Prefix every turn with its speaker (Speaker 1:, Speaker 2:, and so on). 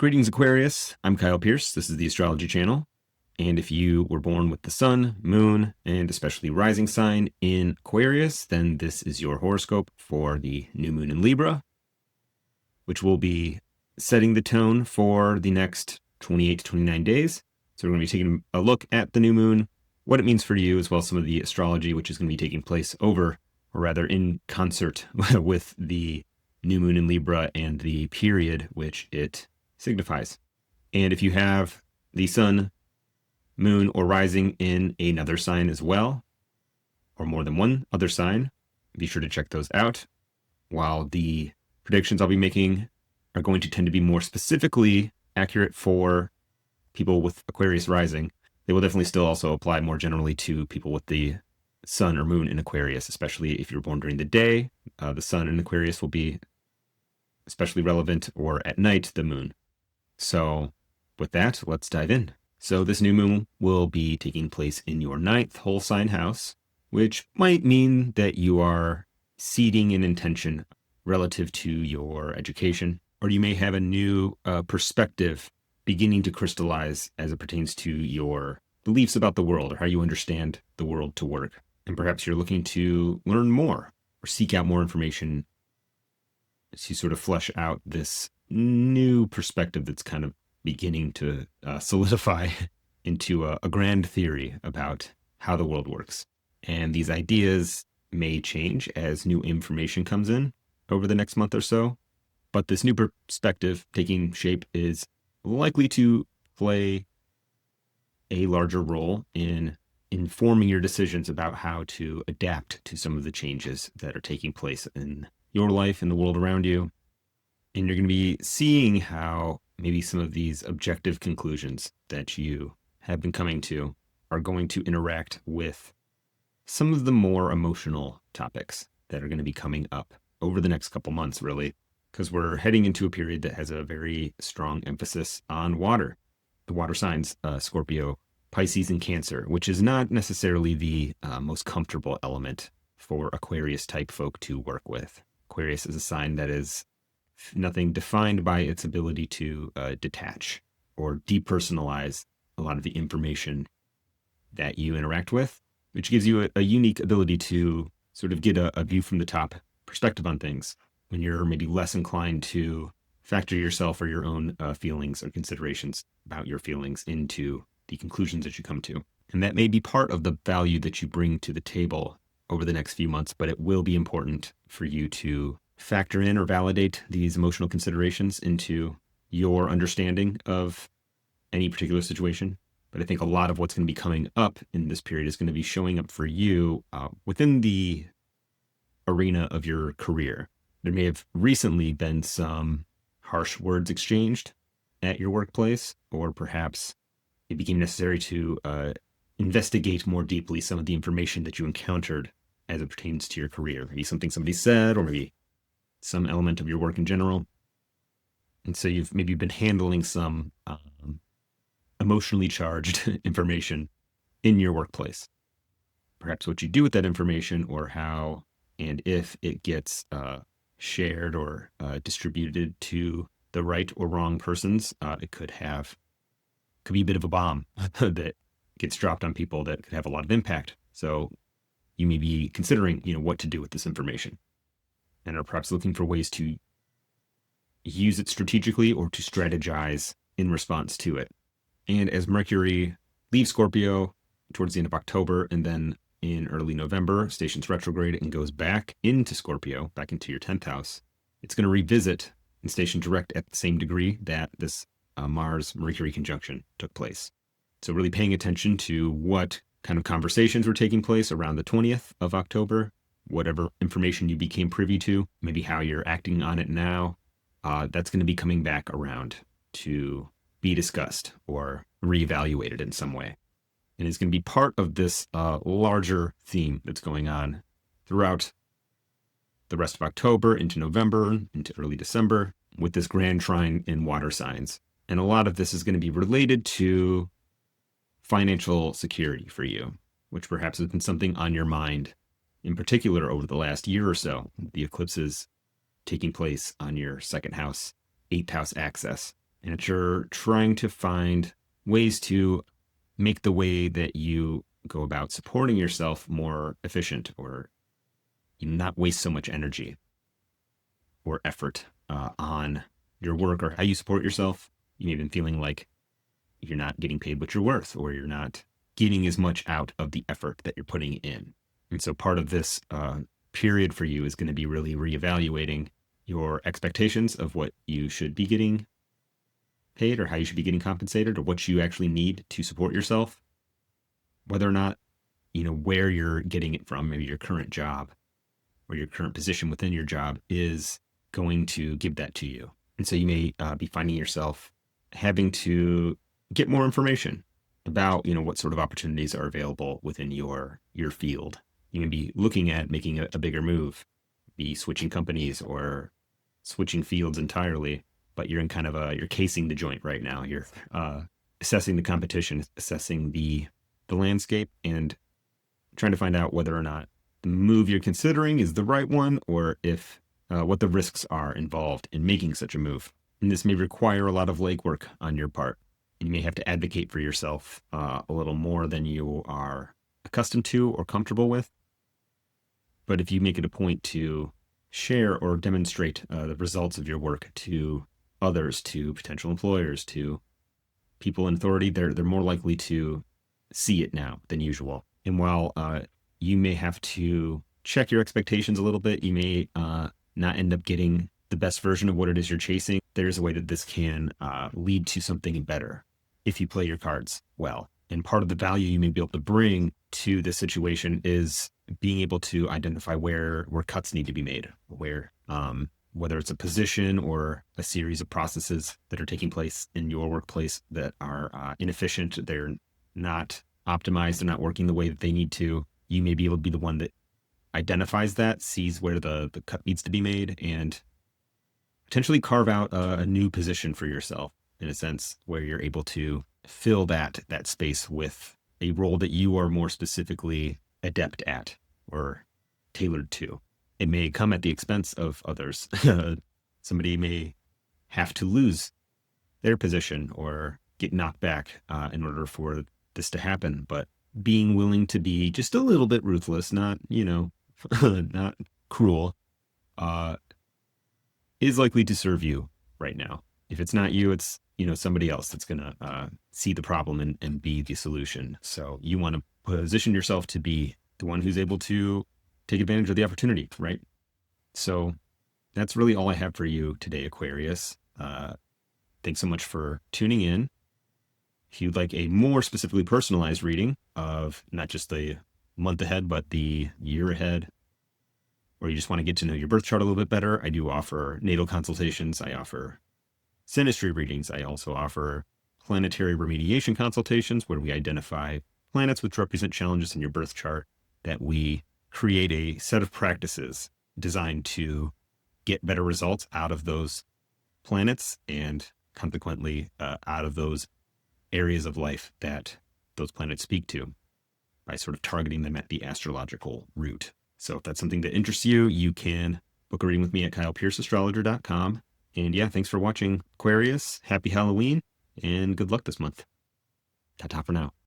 Speaker 1: Greetings, Aquarius. I'm Kyle Pierce. This is the Astrology channel. And if you were born with the sun, moon, and especially rising sign in Aquarius, then this is your horoscope for the new moon in Libra, which will be setting the tone for the next 28 to 29 days. So we're going to be taking a look at the new moon, what it means for you, as well as some of the astrology, which is going to be taking place over, or rather in concert with the new moon in Libra and the period which it signifies. And if you have the sun, moon, or rising in another sign as well, or more than one other sign, be sure to check those out. While the predictions I'll be making are going to tend to be more specifically accurate for people with Aquarius rising, they will definitely still also apply more generally to people with the sun or moon in Aquarius, especially if you're born during the day. The sun in Aquarius will be especially relevant, or at night, the moon. So with that, let's dive in. So this new moon will be taking place in your 9th whole sign house, which might mean that you are seeding an intention relative to your education, or you may have a new perspective beginning to crystallize as it pertains to your beliefs about the world or how you understand the world to work. And perhaps you're looking to learn more or seek out more information to sort of flesh out this new perspective that's kind of beginning to solidify into a grand theory about how the world works. And these ideas may change as new information comes in over the next month or so. But this new perspective taking shape is likely to play a larger role in informing your decisions about how to adapt to some of the changes that are taking place in your life and the world around you. And you're going to be seeing how maybe some of these objective conclusions that you have been coming to are going to interact with some of the more emotional topics that are going to be coming up over the next couple months, really, because we're heading into a period that has a very strong emphasis on water. The water signs, Scorpio, Pisces, and Cancer, which is not necessarily the most comfortable element for Aquarius type folk to work with. Aquarius is a sign that is nothing defined by its ability to detach or depersonalize a lot of the information that you interact with, which gives you a unique ability to sort of get a view from the top perspective on things when you're maybe less inclined to factor yourself or your own feelings or considerations about your feelings into the conclusions that you come to. And that may be part of the value that you bring to the table over the next few months, but it will be important for you to factor in or validate these emotional considerations into your understanding of any particular situation. But I think a lot of what's going to be coming up in this period is going to be showing up for you within the arena of your career. There may have recently been some harsh words exchanged at your workplace, or perhaps it became necessary to investigate more deeply some of the information that you encountered as it pertains to your career. Maybe something somebody said, or maybe some element of your work in general. And so you've maybe been handling some emotionally charged information in your workplace. Perhaps what you do with that information, or how and if it gets shared or distributed to the right or wrong persons, it could be a bit of a bomb that gets dropped on people that could have a lot of impact. So you may be considering, what to do with this information, and are perhaps looking for ways to use it strategically or to strategize in response to it. And as Mercury leaves Scorpio towards the end of October, and then in early November stations retrograde and goes back into Scorpio, back into your 10th house, it's going to revisit and station direct at the same degree that this Mars-Mercury conjunction took place. So really paying attention to what kind of conversations were taking place around the 20th of October, whatever information you became privy to, maybe how you're acting on it now, that's going to be coming back around to be discussed or reevaluated in some way. And it's going to be part of this larger theme that's going on throughout the rest of October, into November, into early December, with this grand trine in water signs. And a lot of this is going to be related to financial security for you, which perhaps has been something on your mind in particular over the last year or so. The eclipses taking place on your 2nd house, 8th house axis. and it's you're trying to find ways to make the way that you go about supporting yourself more efficient, or you not waste so much energy or effort on your work or how you support yourself. You may have been feeling like you're not getting paid what you're worth, or you're not getting as much out of the effort that you're putting in. And so part of this period for you is going to be really reevaluating your expectations of what you should be getting paid, or how you should be getting compensated, or what you actually need to support yourself, whether or not, where you're getting it from, maybe your current job or your current position within your job is going to give that to you. And so you may be finding yourself having to get more information about, what sort of opportunities are available within your field. You may be looking at making a bigger move, be switching companies or switching fields entirely, but you're in kind of you're casing the joint right now. You're assessing the competition, assessing the landscape, and trying to find out whether or not the move you're considering is the right one, or if what the risks are involved in making such a move. And this may require a lot of legwork on your part. You may have to advocate for yourself a little more than you are accustomed to or comfortable with. But if you make it a point to share or demonstrate the results of your work to others, to potential employers, to people in authority, they're more likely to see it now than usual. And while you may have to check your expectations a little bit, you may not end up getting the best version of what it is you're chasing. There's a way that this can lead to something better if you play your cards well. And part of the value you may be able to bring to this situation is being able to identify where cuts need to be made, where whether it's a position or a series of processes that are taking place in your workplace that are inefficient, they're not optimized, they're not working the way that they need to. You may be able to be the one that identifies that, sees where the cut needs to be made, and potentially carve out a new position for yourself, in a sense, where you're able to fill that space with a role that you are more specifically adept at or tailored to. It may come at the expense of others. Somebody may have to lose their position or get knocked back in order for this to happen. But being willing to be just a little bit ruthless, not, not cruel, is likely to serve you right now. If it's not you, it's, somebody else that's going to see the problem and be the solution. So you want to position yourself to be the one who's able to take advantage of the opportunity, right? So that's really all I have for you today, Aquarius. Thanks so much for tuning in. If you'd like a more specifically personalized reading of not just the month ahead, but the year ahead, or you just want to get to know your birth chart a little bit better, I do offer natal consultations. I offer synastry readings. I also offer planetary remediation consultations, where we identify planets which represent challenges in your birth chart, that we create a set of practices designed to get better results out of those planets, and consequently out of those areas of life that those planets speak to, by sort of targeting them at the astrological root. So if that's something that interests you, you can book a reading with me at KylePierceAstrologer.com. And yeah, thanks for watching, Aquarius. Happy Halloween and good luck this month. Ta-ta for now.